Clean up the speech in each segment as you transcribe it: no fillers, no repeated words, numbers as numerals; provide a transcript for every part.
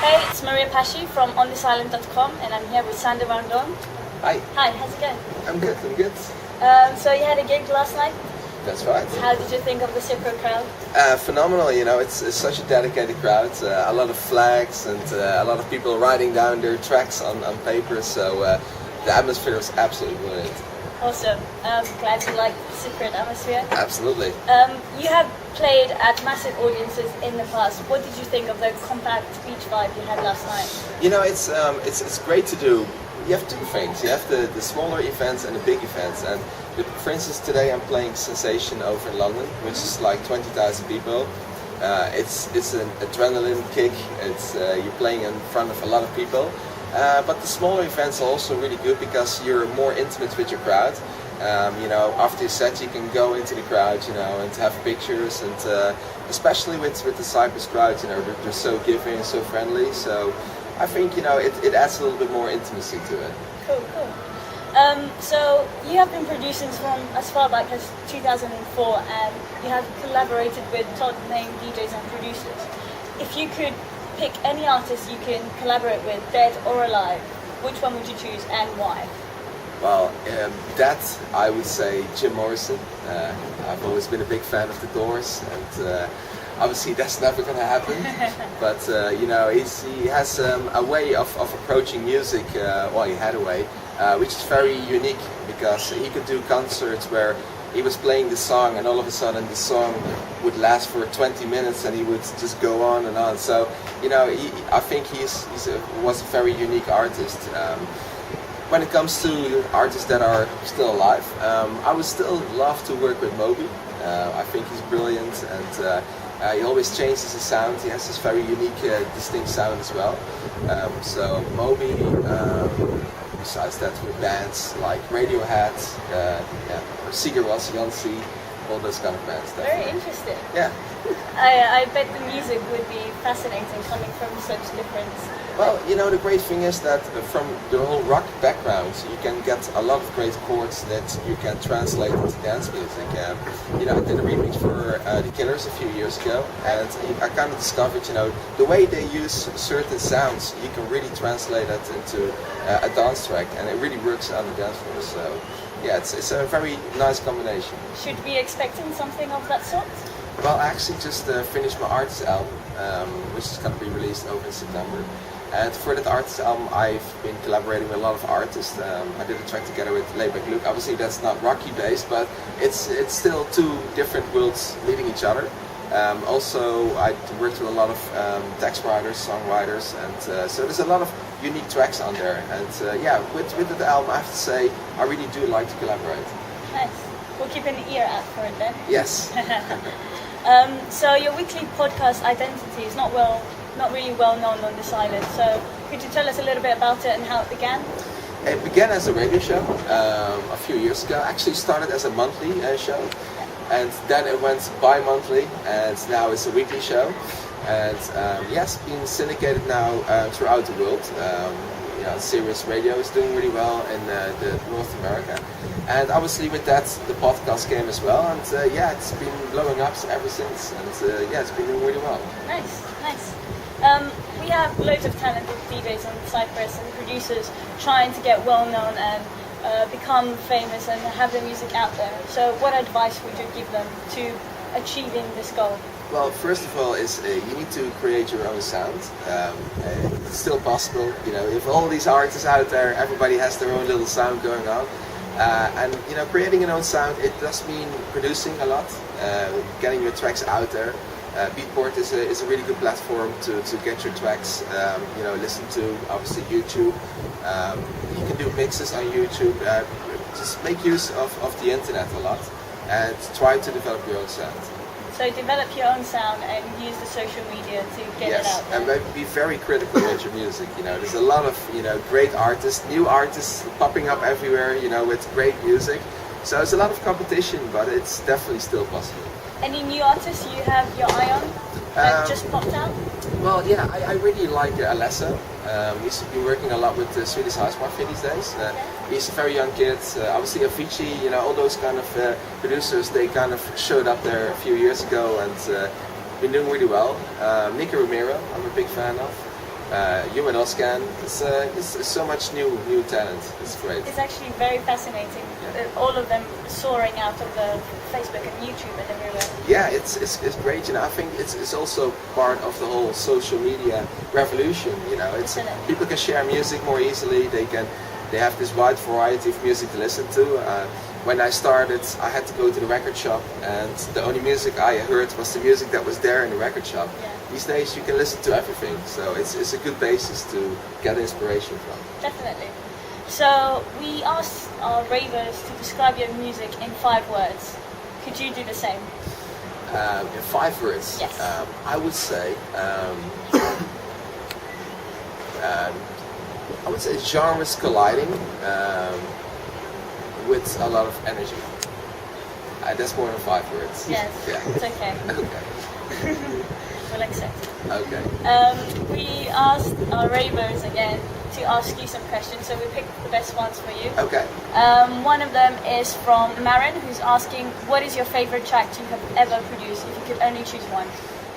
Hey, it's Maria Pasci from OnThisIsland.com and I'm here with Sander van Doorn. Hi. Hi, how's it going? I'm good. So you had a gig last night? That's right. How did you think of the Cypro crowd? Phenomenal, it's such a dedicated crowd. A lot of flags and a lot of people writing down their tracks on paper, so the atmosphere was absolutely brilliant. Awesome. Glad you liked the Cypriot atmosphere. Absolutely. You have played at massive audiences in the past. What did you think of the compact beach vibe you had last night? It's great to do. You have two things. You have the smaller events and the big events. And for instance, today I'm playing Sensation over in London, which is like 20,000 people. It's an adrenaline kick. You're playing in front of a lot of people. But the smaller events are also really good because you're more intimate with your crowd. After your set you can go into the crowd, and have pictures, and especially with the Cyprus crowd, they're so giving and so friendly. So I think it adds a little bit more intimacy to it. Cool. So you have been producing from as far back as 2004, and you have collaborated with top-name DJs and producers. If you could pick any artist you can collaborate with, dead or alive, which one would you choose and why? Well, that I would say Jim Morrison. I've always been a big fan of the Doors, and obviously that's never going to happen. But he has a way of approaching music. He had a way, which is very unique because he could do concerts where he was playing the song and all of a sudden the song would last for 20 minutes and he would just go on and on. So I think he was a very unique artist. When it comes to artists that are still alive, I would still love to work with Moby. I think he's brilliant, and he always changes his sound. He has this very unique, distinct sound as well. So Moby, besides that with bands like Radiohead, or Sigur Rós, Jansi, all those kind of bands. Definitely. Very interesting. Yeah. I bet the music would be fascinating coming from such different... Well, the great thing is that from the whole rock background, you can get a lot of great chords that you can translate into dance music. I did a remix for The Killers a few years ago, and I kind of discovered, the way they use certain sounds, you can really translate that into a dance track, and it really works on the dance floor. So, yeah, it's a very nice combination. Should we be expecting something of that sort? Well, I actually just finished my artist album, which is going to be released over in September. And for that artist album, I've been collaborating with a lot of artists. I did a track together with Layback Luke. Obviously, that's not rocky based, but it's still two different worlds meeting each other. Also, I worked with a lot of text writers, songwriters, and so there's a lot of unique tracks on there. And with the album, I have to say, I really do like to collaborate. Nice. We'll keep an ear out for it then. Yes. So your weekly podcast Identity is not really well known on this island. So could you tell us a little bit about it and how it began? It began as a radio show a few years ago. Actually started as a monthly show, and then it went bi-monthly, and now it's a weekly show. And it's been syndicated now throughout the world. Sirius Radio is doing really well in the North America, and obviously with that the podcast came as well, and it's been blowing up ever since, and it's been doing really well. Nice. We have loads of talented DJs on Cyprus and producers trying to get well known and become famous and have their music out there. So what advice would you give them to achieving this goal? Well, first of all, you need to create your own sound. It's still possible, if all these artists out there, everybody has their own little sound going on. And creating your own sound, it does mean producing a lot, getting your tracks out there. Beatport is a really good platform to get your tracks, listen to, obviously YouTube. You can do mixes on YouTube. Just make use of the internet a lot and try to develop your own sound. So develop your own sound and use the social media to get it out there. And be very critical with your music. There's a lot of great artists, new artists popping up everywhere. With great music. So there's a lot of competition, but it's definitely still possible. Any new artists you have your eye on that just popped out? Well, I really like Alesso. He's been working a lot with the Swedish House Mafia these days. He's a very young kid. Obviously Avicii, all those kind of producers, they kind of showed up there a few years ago and been doing really well. Nicky Romero, I'm a big fan of. You and Oscan, it's so much new talent. It's great. It's actually very fascinating. All of them soaring out of the Facebook and YouTube and everywhere. Yeah, it's great. I think it's also part of the whole social media revolution. People can share music more easily. They have this wide variety of music to listen to. When I started, I had to go to the record shop, and the only music I heard was the music that was there in the record shop. Yeah. These days, you can listen to everything, so it's a good basis to get inspiration from. Definitely. So we asked our ravers to describe your music in 5 words. Could you do the same? In 5 words, yes. I would say. I would say genres colliding with a lot of energy. That's more than 5 words. Yes, yeah. it's okay. Okay. We'll accept it. Okay. We asked our ravers again to ask you some questions, so we picked the best ones for you. Okay. One of them is from Marin, who's asking, what is your favorite track you have ever produced, if you could only choose one?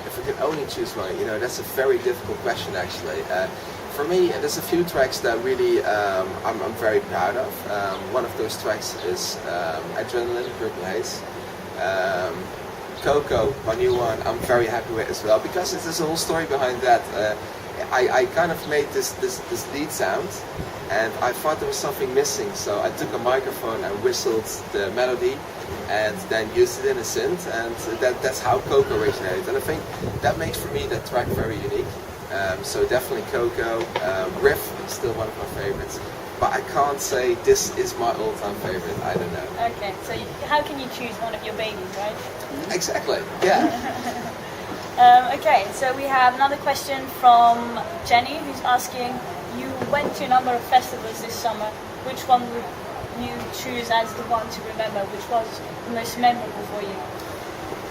If I could only choose one, that's a very difficult question actually. For me, there's a few tracks that really I'm very proud of. One of those tracks is Adrenaline, Purple Haze. Coco, my new one, I'm very happy with as well, because there's a whole story behind that. I kind of made this lead sound, and I thought there was something missing, so I took a microphone and whistled the melody, and then used it in a synth, and that's how Coco originated. And I think that makes for me that track very unique. So definitely Coco. Riff is still one of my favorites, but I can't say this is my all-time favorite. I don't know. Okay, so how can you choose one of your babies, right? Exactly. Yeah. Okay, so we have another question from Jenny, who's asking, you went to a number of festivals this summer. Which one would you choose as the one to remember? Which was the most memorable for you?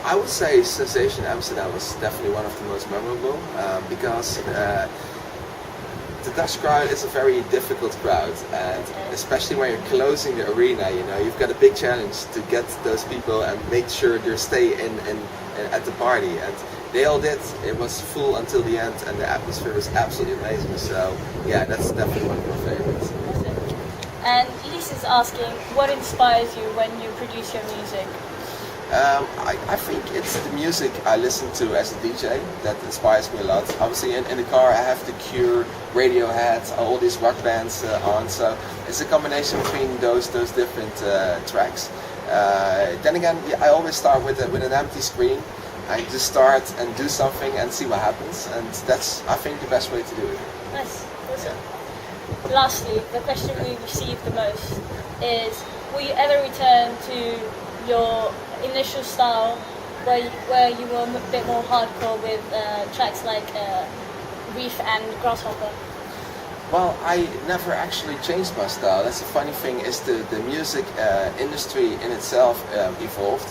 I would say Sensation Amsterdam was definitely one of the most memorable, because the Dutch crowd is a very difficult crowd, and especially when you're closing the arena, you've got a big challenge to get those people and make sure they stay in at the party. And they all did. It was full until the end, and the atmosphere was absolutely amazing. So yeah, that's definitely one of my favorites. And Lisa's asking, what inspires you when you produce your music? I think it's the music I listen to as a DJ that inspires me a lot. Obviously in the car I have the Cure, Radiohead, all these rock bands on, so it's a combination between those different tracks. Then again, I always start with an empty screen. I just start and do something and see what happens, and that's, I think, the best way to do it. Nice, awesome. Lastly, the question we received the most is, will you ever return to your initial style where you were a bit more hardcore with tracks like Reef and Grasshopper? Well, I never actually changed my style. That's the funny thing, is the music industry in itself evolved.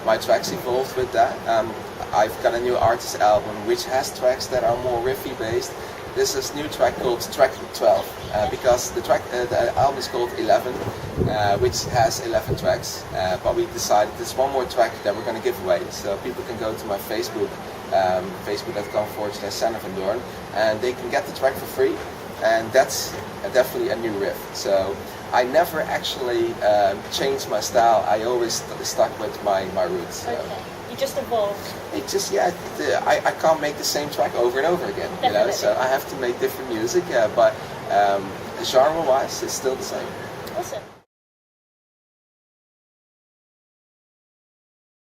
My tracks evolved with that. I've got a new artist album which has tracks that are more riffy based. This is a new track called Track 12, because the album is called 11, which has 11 tracks. But we decided there's one more track that we're going to give away, so people can go to my Facebook, facebook.com/Doorn, and they can get the track for free, and that's definitely a new riff. So I never actually changed my style. I always stuck with my roots. So. Okay. You just evolved. It just, I can't make the same track over and over again, so I have to make different music, but genre-wise, it's still the same. Awesome.